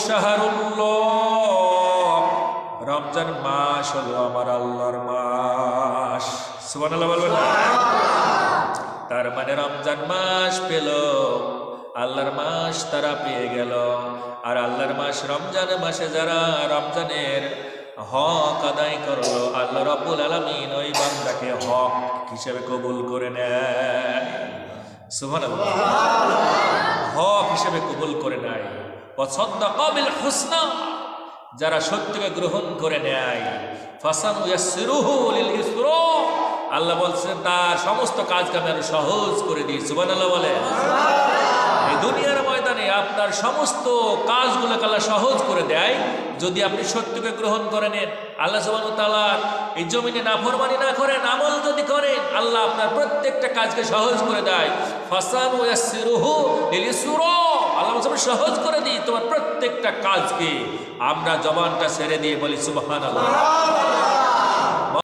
শাহরুল্লাহ, রমজান মাস হলো আমার আল্লাহর মাস। সুবহানাল্লাহ বলবেন না? তার মানে রমজান মাস পেল, আল্লাহর মাস তারা পেয়ে গেল। আর আল্লাহর মাস রমজান মাসে যারা রমজানের হক আদায় করলো, আল্লাহ রাব্বুল আলামিন ওই বান্দাকে হক হিসেবে কবুল করে নেয়। সুবহানাল্লাহ, হক হিসেবে কবুল করে নেয়। ওয়াসাদ্দাকা বিল হুসনা, যারা সত্যকে গ্রহণ করে নেয়, ফাসানুয়াসসিরুহু লিল ইসরা, আল্লাহ বলছেন তার সমস্ত কাজকে আমি আরো সহজ করে দিই। সুবহানাল্লাহ বলে। এই দুনিয়ার ময়দানে আপনার সমস্ত কাজগুলোকে আল্লাহ সহজ করে দেয় যদি আপনি সত্যকে গ্রহণ করে নেন। আল্লাহ সুবহানাহু ওয়া তাআলা এই জমিনে নাফরমানি না করেন, আমল যদি করেন, আল্লাহ আপনার প্রত্যেকটা কাজকে সহজ করে দেয়। ফাসানুয়াসসিরুহু লিল ইসরা, আল্লাহ বলছেন সহজ করে দিই তোমার প্রত্যেকটা কাজকে। আমরা জবানটা ছেড়ে দিয়ে বলি সুবহানাল্লাহ।